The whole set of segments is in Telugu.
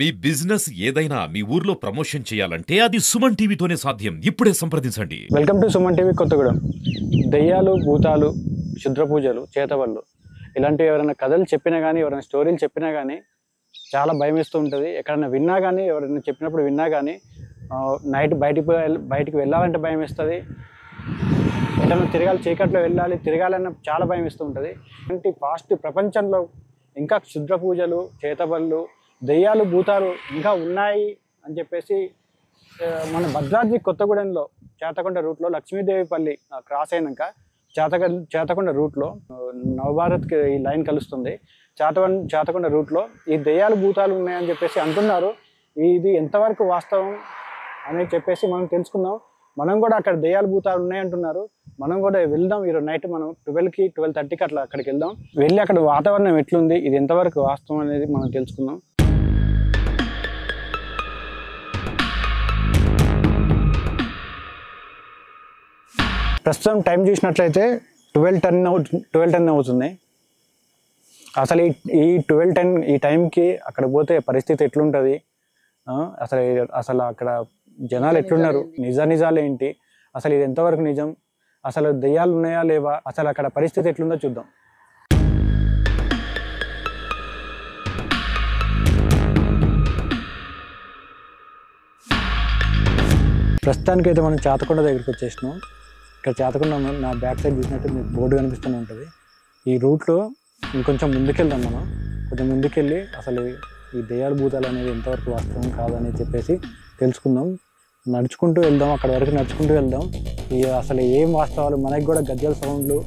మీ బిజినెస్ ఏదైనా మీ ఊర్లో ప్రమోషన్ చేయాలంటే అది సుమన్ టీవీతోనే సాధ్యం. ఇప్పుడే సంప్రదించండి. Welcome to Suman TV Kothagudem. దెయ్యాలు, భూతాలు, క్షుద్ర పూజలు, చేతబళ్ళు ఇలాంటివి ఎవరైనా కథలు చెప్పినా కానీ, ఎవరైనా స్టోరీలు చెప్పినా కానీ చాలా భయం వేస్తూ ఉంటుంది. ఎక్కడైనా విన్నా కానీ, ఎవరైనా చెప్పినప్పుడు విన్నా కానీ నైట్ బయటికి వెళ్ళాలంటే భయం వేస్తుంది. ఎక్కడైనా తిరగాలి, చీకట్లో వెళ్ళాలి, తిరగాలన్న చాలా భయం వేస్తూ ఉంటుంది. అంటే ఫాస్ట్ ప్రపంచంలో ఇంకా క్షుద్ర పూజలు, చేతబళ్ళు, దెయ్యాలు, భూతాలు ఇంకా ఉన్నాయి అని చెప్పేసి మన భద్రాద్రి కొత్తగూడెంలో చేతకొండ రూట్లో లక్ష్మీదేవిపల్లి క్రాస్ అయినాక చేతకొండ రూట్లో నవభారత్కి ఈ లైన్ కలుస్తుంది. చేతకొండ రూట్లో ఈ దెయ్యాలు, భూతాలు ఉన్నాయని చెప్పేసి అంటున్నారు. ఇది ఎంతవరకు వాస్తవం అని చెప్పేసి మనం తెలుసుకుందాం. మనం కూడా అక్కడ దెయ్యాలు, భూతాలు ఉన్నాయంటున్నారు. మనం కూడా వెళ్దాం. ఈరోజు నైట్ మనం 12కి 12:30కి అట్లా అక్కడికి వెళ్దాం. వెళ్ళి అక్కడ వాతావరణం ఎట్లుంది, ఇది ఎంతవరకు వాస్తవం అనేది మనం తెలుసుకుందాం. ప్రస్తుతం టైం చూసినట్లయితే 12:10 అవుతుంది. అసలు ఈ 12:10 ఈ టైంకి అక్కడ పోతే పరిస్థితి ఎట్లుంటుంది, అసలు అక్కడ జనాలు ఎట్లున్నారు, నిజాలు ఏంటి, అసలు ఇది ఎంతవరకు నిజం, అసలు దెయ్యాలు ఉన్నాయా లేవా, అసలు అక్కడ పరిస్థితి ఎట్లుందో చూద్దాం. ప్రస్తుతానికి అయితే మనం చేతకొండ దగ్గరికి వచ్చేసినాం. ఇక్కడ చేతకొండ నా బ్యాక్ సైడ్ చూసినట్టు మీకు బోర్డు కనిపిస్తూనే ఉంటుంది. ఈ రూట్లో ఇంకొంచెం ముందుకెళ్దాం. మనం కొంచెం ముందుకెళ్ళి అసలు ఈ దెయ్యాలు, భూతాలు అనేది ఎంతవరకు వాస్తవం కాదని చెప్పేసి తెలుసుకుందాం. నడుచుకుంటూ వెళ్దాం, అక్కడ వరకు నడుచుకుంటూ వెళ్దాం. అసలు ఏం వాస్తవాలు, మనకి కూడా గజ్జల సౌండ్లు,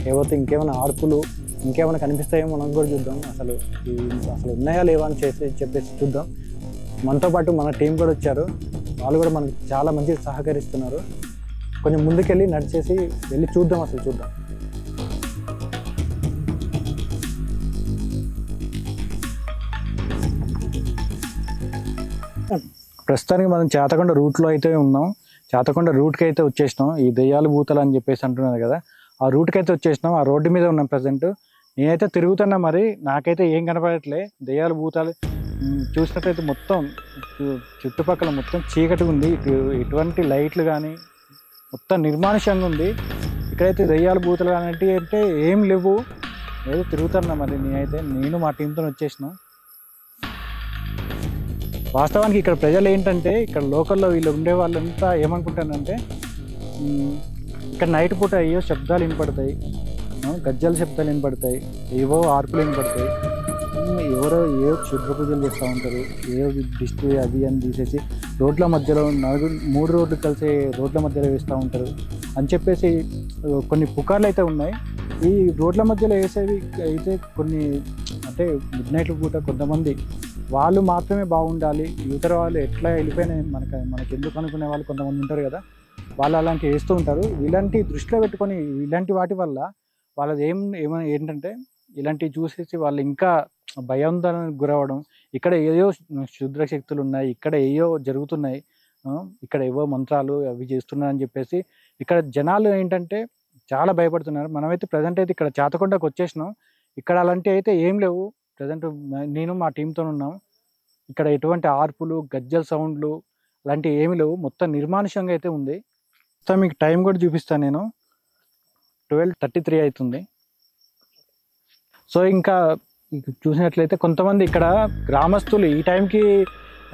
ఏవైతే ఇంకేమైనా ఆర్పులు ఇంకేమైనా కనిపిస్తాయో మనం కూడా చూద్దాం. అసలు ఉన్నాయా లేవా అని చెప్పేసి చూద్దాం. మనతో పాటు మన టీం కూడా వచ్చారు. వాళ్ళు కూడా మనకి చాలా మంచిగా సహకరిస్తున్నారు. కొంచెం ముందుకెళ్ళి నడిచేసి వెళ్ళి చూద్దాం. చూద్దాం. ప్రస్తుతానికి మనం చేతకొండ రూట్లో అయితే ఉన్నాం. చేతకొండ రూట్కి అయితే వచ్చేసినాం. ఈ దెయ్యాలు, భూతాలు అని చెప్పేసి అంటున్నారు కదా, ఆ రూట్కి అయితే వచ్చేసినాం. ఆ రోడ్డు మీద ఉన్నాం ప్రజెంట్. నేనైతే తిరుగుతున్నా, మరి నాకైతే ఏం కనపడట్లే. దెయ్యాలు, భూతాలు చూసినట్టయితే మొత్తం చుట్టుపక్కల మొత్తం చీకటి ఉంది. ఎటువంటి లైట్లు కానీ మొత్తం నిర్మానుష్యంగా ఉంది. ఇక్కడైతే దెయ్యాలు, భూతాలు కానీ అంటే ఏం లేవు. ఏదో తిరుగుతున్నా, మరి నేను మా టీంతో వచ్చేసిన. వాస్తవానికి ఇక్కడ ప్రజలు ఏంటంటే, ఇక్కడ లోకల్లో వీళ్ళు ఉండే వాళ్ళంతా ఏమనుకుంటారంటే, ఇక్కడ నైట్ పూట ఏవో శబ్దాలు వినపడతాయి, గజ్జల శబ్దాలు వినపడతాయి, ఏవో ఆర్పులు వినపడతాయి, ఎవరో ఏవో క్షుద్ర పూజలు చేస్తూ ఉంటారు, ఏవో దిష్టి అది అని తీసేసి రోడ్ల మధ్యలో 3 రోడ్లు కలిసి రోడ్ల మధ్యలో వేస్తూ ఉంటారు అని చెప్పేసి కొన్ని పుకార్లు అయితే ఉన్నాయి. ఈ రోడ్ల మధ్యలో వేసేవి అయితే కొన్ని అంటే మిడ్ నైట్ పూట కొంతమంది వాళ్ళు మాత్రమే బాగుండాలి, ఇతర వాళ్ళు ఎట్లా వెళ్ళిపోయినాయి మనకి ఎందుకు అనుకునే వాళ్ళు కొంతమంది ఉంటారు కదా, వాళ్ళు అలాంటివి వేస్తూ ఉంటారు. ఇలాంటి దృష్టిలో పెట్టుకొని ఇలాంటి వాటి వల్ల వాళ్ళది ఏంటంటే ఇలాంటివి చూసేసి వాళ్ళు ఇంకా భయాందోళనకు గురవడం, ఇక్కడ ఏయో క్షుద్ర శక్తులు ఉన్నాయి, ఇక్కడ ఏయో జరుగుతున్నాయి, ఇక్కడ ఏవో మంత్రాలు అవి చేస్తున్నారని చెప్పేసి ఇక్కడ జనాలు ఏంటంటే చాలా భయపడుతున్నారు. మనమైతే ప్రజెంట్ అయితే ఇక్కడ చేతకొండకు వచ్చేసినాం. ఇక్కడ అలాంటివి అయితే ఏం లేవు. ప్రజెంట్ నేను మా టీంతో ఉన్నాం. ఇక్కడ ఎటువంటి ఆర్పులు, గజ్జల సౌండ్లు అలాంటివి ఏమి లేవు. మొత్తం నిర్మానుష్యంగా అయితే ఉంది. మీకు టైం కూడా చూపిస్తాను. నేను 12:33 అవుతుంది. సో ఇంకా చూసినట్లయితే కొంతమంది ఇక్కడ గ్రామస్తులు ఈ టైంకి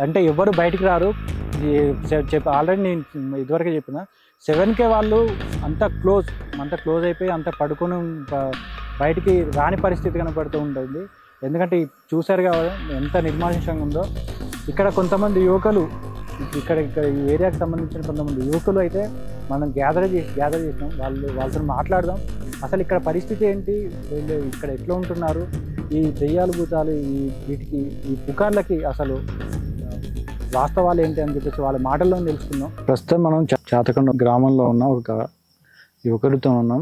అంటే ఎవరు బయటికి రారు. ఆల్రెడీ నేను ఇదివరకే చెప్పిన 7కే వాళ్ళు అంత క్లోజ్ అయిపోయి అంత పడుకొని బయటికి రాని పరిస్థితి కనపడుతూ ఉంటుంది. ఎందుకంటే చూశారు కదా ఎంత నిర్మానుష్యంగా ఉందో. ఇక్కడ కొంతమంది యువకులు ఇక్కడ ఈ ఏరియాకి సంబంధించిన కొంతమంది యువకులు అయితే మనం గ్యాదర్ చేసినాం. వాళ్ళతో మాట్లాడదాం. అసలు ఇక్కడ పరిస్థితి ఏంటి, వీళ్ళు ఇక్కడ ఎట్లా ఉంటున్నారు, ఈ దెయ్యాలు, భూతాలు ఈ పుకార్లకి అసలు వాస్తవాలు ఏంటి అని చెప్పేసి వాళ్ళ మాటల్లో తెలుసుకుందాం. ప్రస్తుతం మనం చేతకొండ గ్రామంలో ఉన్న ఒక యువకుడితో ఉన్నాం.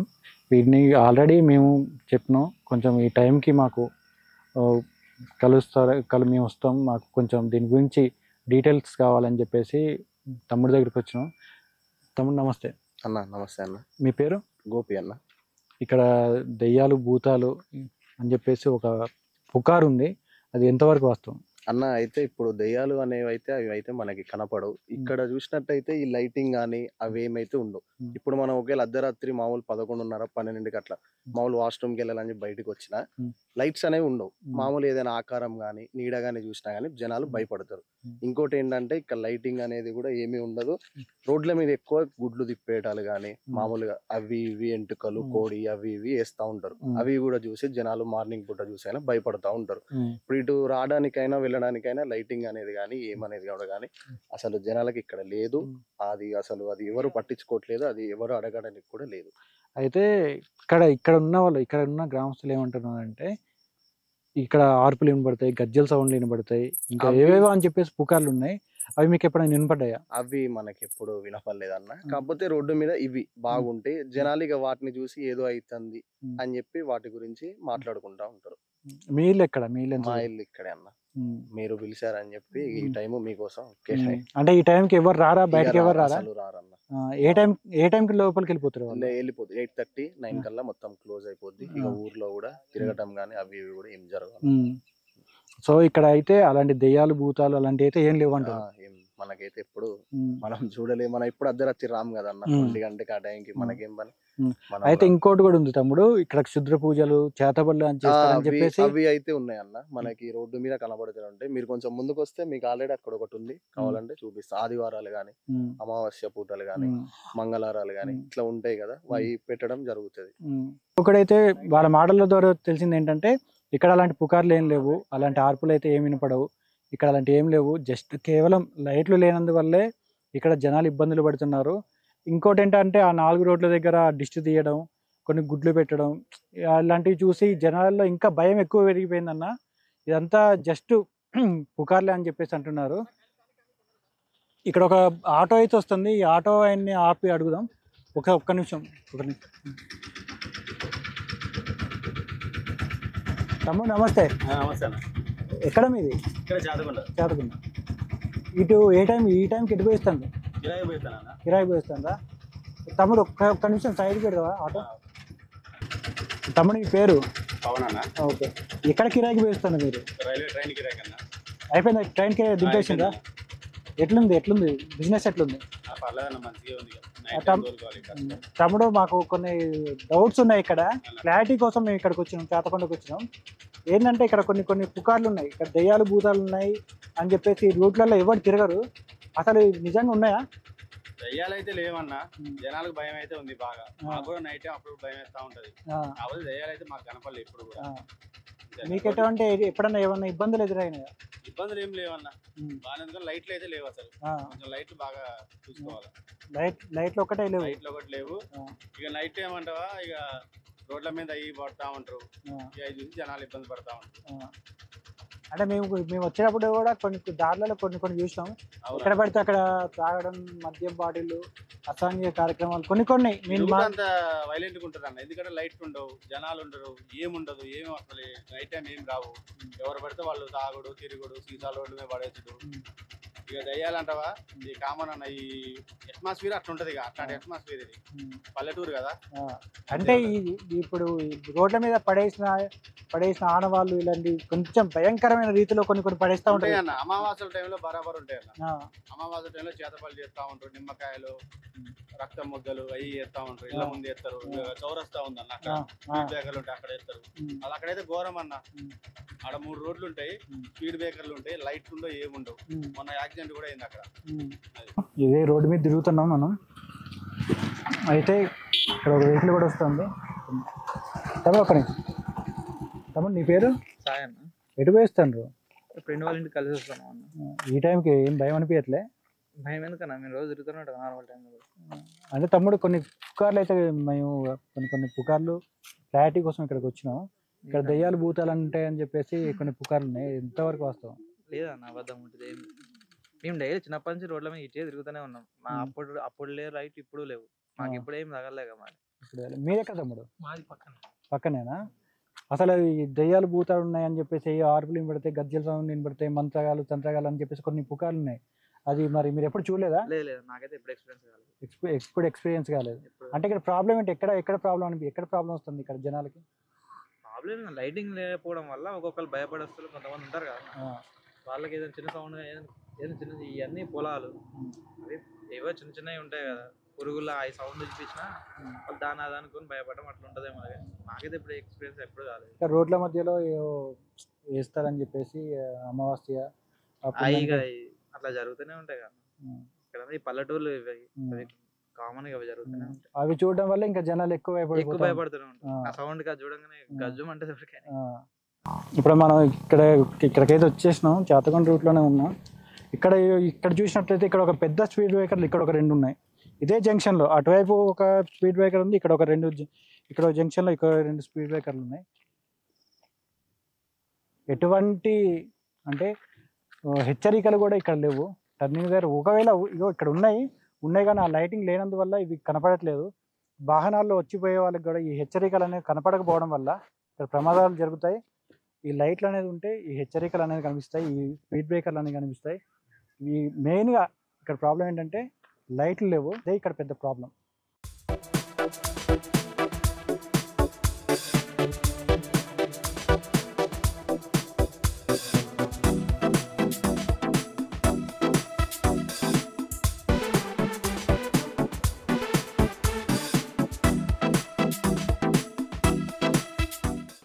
వీటిని ఆల్రెడీ మేము చెప్పినాం, కొంచెం ఈ టైంకి మాకు మేము వస్తాం, మాకు కొంచెం దీని గురించి డీటెయిల్స్ కావాలని చెప్పేసి తమ్ముడి దగ్గరికి వచ్చినాం. తమ్ముడు నమస్తే. అన్న నమస్తే అన్న. మీ పేరు? గోపి అన్న. ఇక్కడ దెయ్యాలు, భూతాలు అని చెప్పేసి ఒక పుకారు ఉంది, అది ఎంతవరకు వాస్తవం? అన్న అయితే ఇప్పుడు దెయ్యాలు అనేవి అయితే అవి అయితే మనకి కనపడవు. ఇక్కడ చూసినట్టయితే ఈ లైటింగ్ గానీ అవి ఏమైతే ఉండవు. ఇప్పుడు మనం ఒకవేళ అర్ధరాత్రి మామూలు 11:30, 12కి అట్లా మామూలు వాష్‌రూమ్‌కి వెళ్ళాలని చెప్పి బయటకి వచ్చినా లైట్స్ అనేవి ఉండవు. మామూలు ఏదైనా ఆకారం గానీ, నీడ గానీ చూసినా గానీ జనాలు భయపడతారు. ఇంకోటి ఏంటంటే ఇక్కడ లైటింగ్ అనేది కూడా ఏమీ ఉండదు. రోడ్ల మీద ఎక్కువ గుడ్లు తిప్పేయటాలు గానీ, మామూలుగా అవి ఇవి ఎంటుకలు, కోడి అవి ఇవి వేస్తా ఉంటారు. అవి కూడా చూసి జనాలు మార్నింగ్ పూట చూసైనా భయపడతా ఉంటారు. ఇప్పుడు ఇటు రావడానికైనా వెళ్ళడానికైనా లైటింగ్ అనేది కానీ ఏమనేది కూడా కానీ అసలు జనాలకి ఇక్కడ లేదు. అది అసలు అది ఎవరు పట్టించుకోవట్లేదు. అది ఎవరు అడగడానికి కూడా లేదు. అయితే ఇక్కడ ఉన్న వాళ్ళు, ఇక్కడ ఉన్న గ్రామస్తులు ఏమంటున్నారంటే ఇక్కడ ఆర్పులు వినబడతాయి, గజ్జల సౌండ్లు వినబడతాయి, ఇంకా ఏవేవో అని చెప్పేసి పుకార్లు ఉన్నాయి. అవి మీకు ఎప్పుడైనా వినపడ్డాయా? అవి మనకి ఎప్పుడు వినపడలేదన్న. కాకపోతే రోడ్డు మీద ఇవి బాగుంటే జనాలు ఇక వాటిని చూసి ఏదో అవుతుంది అని చెప్పి వాటి గురించి మాట్లాడుకుంటా ఉంటారు. మీ ఇల్లు ఎక్కడ? మీ ఇల్లు మా ఇల్లు ఇక్కడే అన్న. మీరు పిలిచారని చెప్పి ఈ టైం మీకోసం అంటే ఈ టైంకి ఎవరు రారా? బయటకి ఎవరు రారా? అసలు రారన్న. ఏ టైంకి లోపలికి వెళ్ళిపోతారు? వెళ్ళిపోతుంది 8:30, 9 కల్లా మొత్తం క్లోజ్ అయిపోద్ది. ఇక ఊర్లో కూడా తిరగటం గానీ అవి ఇవి కూడా ఏం జరగదు. సో ఇక్కడ అయితే అలాంటి దెయ్యాలు భూతాలు అలాంటి అయితే ఏం లేవంటారు. మనకైతే ఎప్పుడు మనం చూడలేదు. మనం ఎప్పుడు అర్ధరాత్రి రాము కదా అన్న. 1 గంటకి ఆ టైంకి మనకేం పని. అయితే ఇంకోటి కూడా ఉంది తమ్ముడు, ఇక్కడ క్షుద్ర పూజలు, చేతబడులు అని చెప్పేసి అవి అయితే ఉన్నాయన్న. మనకి రోడ్డు మీద కనబడుతూ ఉంటాయి. మీరు కొంచెం ముందుకు వస్తే మీకు ఆల్రెడీ అక్కడ ఒకటి ఉంది, కావాలంటే చూపిస్తా. ఆదివారాలు గాని, అమావాస్య పూటలు గాని, మంగళవారాలు గాని ఇట్లా ఉంటాయి కదా, అవి పెట్టడం జరుగుతుంది. ఒకడైతే వాళ్ళ మాటల ద్వారా తెలిసింది ఏంటంటే ఇక్కడ అలాంటి పుకార్లు ఏం లేవు, అలాంటి ఆర్పులు అయితే ఏమి వినపడవు, ఇక్కడ అలాంటి ఏం లేవు. జస్ట్ కేవలం లైట్లు లేనందువల్లే ఇక్కడ జనాలు ఇబ్బందులు పడుతున్నారు. ఇంకోటి ఏంటంటే ఆ 4 రోడ్ల దగ్గర దిష్టి తీయడం, కొన్ని గుడ్లు పెట్టడం, అలాంటివి చూసి జనాల్లో ఇంకా భయం ఎక్కువ పెరిగిపోయిందన్న. ఇదంతా జస్ట్ పుకార్లే అని చెప్పేసి అంటున్నారు. ఇక్కడ ఒక ఆటో అయితే వస్తుంది. ఈ ఆటో ఆయన్ని ఆపి అడుగుదాం. ఒక్క నిమిషం. తమ్ముడు నమస్తే. ఎక్కడ మీది? చేతకుండ. ఇటు ఈ టైంకి ఎటు పోయిస్తాను? కిరాయి పోయిస్తాను. తమ్ముడు ఒక్క నిమిషం సైడ్కి పెడతావా ఆటో? తమ్ముడు మీ పేరు? ఓకే. ఎక్కడ కిరాయికి పోయిస్తాను మీరు? అయిపోయిందా? ట్రైన్కి దింపేసిందా? ఎట్లుంది బిజినెస్? ఎట్లుంది తమ్ముడు? మాకు కొన్ని డౌట్స్ ఉన్నాయి. ఇక్కడ క్లారిటీ కోసం మేము ఇక్కడికి వచ్చినాం, చేతకొండకు వచ్చినాం. ఏంటంటే ఇక్కడ కొన్ని పుకార్లు ఉన్నాయి, ఇక్కడ దెయ్యాలు భూతాలు ఉన్నాయి అని చెప్పేసి రూట్లలో ఎవరు తిరగరు. అసలు నిజంగా ఉన్నాయా? దయ్యాలు అయితే లేవన్నా, జనాలకు భయం అయితే ఉంది బాగా. మాకు కూడా నైట్ అప్పుడు భయం వేస్తా ఉంటది. కాబట్టి దయ్యాలు అయితే మాకు కనపడలేదు ఇప్పుడు కూడా. మీకు ఎటువంటి ఎప్పుడన్నా ఏమన్నా ఇబ్బందులు ఎదురైనాయా? ఇబ్బందులు ఏం లేవన్నా, బాగా లైట్లు అయితే లేవు. అసలు కొంచెం లైట్లు బాగా చూసుకోవాలి. లైట్లు ఒకటే లేవు? లైట్లు ఒకటి లేవు. ఇక నైట్ ఏమంటావా, ఇక రోడ్ల మీద అవి పడతా ఉంటారు. ఇక చూసి జనాలు ఇబ్బంది పడతా ఉంటారు. అంటే మేము వచ్చినప్పుడు కూడా కొన్ని దారులలో కొన్ని చూసినాం. ఎక్కడ పడితే అక్కడ తాగడం, మద్యం బాటిల్, అసాంఘిక కార్యక్రమాలు కొన్ని అంత వైలెంట్ గా ఉంటుంది అన్న. ఎందుకంటే లైట్లు ఉండవు, జనాలు ఉండరు, ఏముండదు, ఏమి అసలు నైట్ టైం ఏం రావు. ఎవరు పడితే వాళ్ళు తాగుడు, తిరుగుడు, సీసాలు రోడ్ల మీద పడేసుడు. ఇక దయ్యాలంటావా, ఇది కామన్ అన్న. ఈ అట్మాస్ఫియర్ అట్లా ఉంటది. ఇక అట్లాంటి అట్మాస్ఫియర్ ఇది. పల్లెటూరు కదా. అంటే ఇప్పుడు రోడ్ల మీద పడేసిన ఆనవాళ్ళు ఇలాంటి కొంచెం భయంకరమైన రీతిలో కొన్ని పడేస్తా ఉంటాయి అన్న. అమావాస్య టైంలో బరాబర్ ఉంటాయి అన్న. అమావాస్య టైంలో చేతపల్లి చేస్తా ఉంటారు, నిమ్మకాయలు, రక్తం ముద్దలు అవి చేస్తా ఉంటారు. ఇళ్ళ ముందు వేస్తారు. చౌరస్తా ఉందన్న, అక్కడ బేకర్లు ఉంటాయి, అక్కడ వేస్తారు. అది అక్కడైతే ఘోరం అన్న. ఆడ 3 రోడ్లు ఉంటాయి, స్పీడ్ బ్రేకర్లు ఉంటాయి, లైట్లు ఉండవు, ఏముండవు. మొన్న యాక్సిడెంట్ కూడా అయింది అక్కడ. ఇదే రోడ్డు మీద తిరుగుతున్నాం మనం. అయితే ఇక్కడ ఒక వెహికల్ కూడా వస్తుంది. తమ్ముడు నీ పేరు? సాయి అన్న. ఎటు పోయిస్తాను? ఫ్రెండ్ వాళ్ళ ఇంటికి కలిసి వస్తాను అన్న. ఈ టైంకి ఏం భయం అనిపించట్లే? భయం ఎందుకన్నా, మేము రోజు తిరుగుతున్నాం నార్మల్ టైంలో. అంటే తమ్ముడు కొన్ని పుకార్లు అయితే మేము కొన్ని పుకార్లు క్లారిటీ కోసం ఇక్కడికి వచ్చినాం. ఇక్కడ దయ్యాలు భూతాలు ఉంటాయని చెప్పేసి కొన్ని పుకార్లు ఉన్నాయి. ఎంతవరకు వాస్తవం? లేదన్న, అబద్ధం ఉంటుంది. మేము డైలీ చిన్నప్పటి నుంచి రోడ్ల మీద ఇచ్చే తిరుగుతూనే ఉన్నాం. మా అప్పుడు లేవు రైట్, ఇప్పుడు లేవు. మాకు ఇప్పుడు ఏం తగలేక మరి. మీరు ఎక్కడ తమ్ముడు? మాది పక్కనేనా? అసలు ఈ దయ్యాలు భూతాలు ఉన్నాయని చెప్పేసి ఆర్పులు వినబడతాయి, గజ్జల సౌండ్ వినబడతాయి, మంత్రగాలు తంత్రగాలు అని చెప్పేసి కొన్ని పుకార్లు ఉన్నాయి. అది మరి మీరు ఎప్పుడు చూడలేదా? లేదు, నాకైతే ఎప్పుడు ఎక్స్పీరియన్స్ కాలేదు. అంటే ఇక్కడ ప్రాబ్లం ఏంటి? ఎక్కడ ప్రాబ్లం వస్తుంది ఇక్కడ జనాలకి? ప్రాబ్లం లైటింగ్ లేకపోవడం వల్ల ఒక్కొక్కరు భయపడేస్తారు, కొంతమంది ఉంటారు కదా. వాళ్ళకి ఏదైనా చిన్న సౌండ్ ఏదైనా చిన్న ఇవన్నీ పొలాలు అవి ఏవో చిన్న చిన్నవి ఉంటాయి కదా, పురుగుల ఆ సౌండ్ చూపించినా వాళ్ళు దాని అది అనుకుని భయపడడం అట్లా ఉంటుందేమో. నాకైతే ఇప్పుడు ఎక్స్పీరియన్స్ ఎప్పుడు కాలేదు. ఇంకా రోడ్ల మధ్యలో ఏవో వేస్తారని చెప్పేసి అమావాస్య అప్పుడు అవి కనుక- అట్లా జరుగుతూనే ఉంటాయి కదా ఉమ్. ఇక్కడ ఈ పల్లెటూర్లు ఇవి ఉమ్. అవి కామన్ గా అవి జరుగుతూనే ఉంటాయి. అవి చూడడం వల్ల ఇంకా జనాలు ఎక్కువ ఎక్కువ భయపడిపోతారు. భయపడుతూనే ఉంటాయి. ఆ. ఆ సౌండ్ గా చూడంగానే గజ్జుం అంటే ఎవరికైనా. ఇప్పుడు మనం ఇక్కడికైతే వచ్చేసినాం, చేతకొండ రూట్లోనే ఉన్నాం. ఇక్కడ చూసినట్లయితే ఇక్కడ ఒక పెద్ద స్పీడ్ బ్రేకర్లు ఇక్కడ ఒక 2 ఉన్నాయి. ఇదే జంక్షన్లో అటువైపు ఒక స్పీడ్ బ్రేకర్ ఉంది, ఇక్కడ ఒక 2 ఇక్కడ జంక్షన్లో ఇక్కడ 2 స్పీడ్ బ్రేకర్లు ఉన్నాయి. ఎటువంటి అంటే హెచ్చరికలు కూడా ఇక్కడ లేవు. టర్నింగ్ దగ్గర ఒకవేళ ఇగో ఇక్కడ ఉన్నాయి కానీ ఆ లైటింగ్ లేనందువల్ల ఇవి కనపడట్లేదు. వాహనాల్లో వచ్చిపోయే వాళ్ళకి కూడా ఈ హెచ్చరికలు అనేవి కనపడకపోవడం వల్ల ఇక్కడ ప్రమాదాలు జరుగుతాయి. ఈ లైట్లు అనేది ఉంటే ఈ హెచ్చరికలు అనేది కనిపిస్తాయి, ఈ స్పీడ్ బ్రేకర్లు అనేవి కనిపిస్తాయి. ఈ మెయిన్గా ఇక్కడ ప్రాబ్లం ఏంటంటే లైట్లు లేవు, అదే ఇక్కడ పెద్ద ప్రాబ్లం.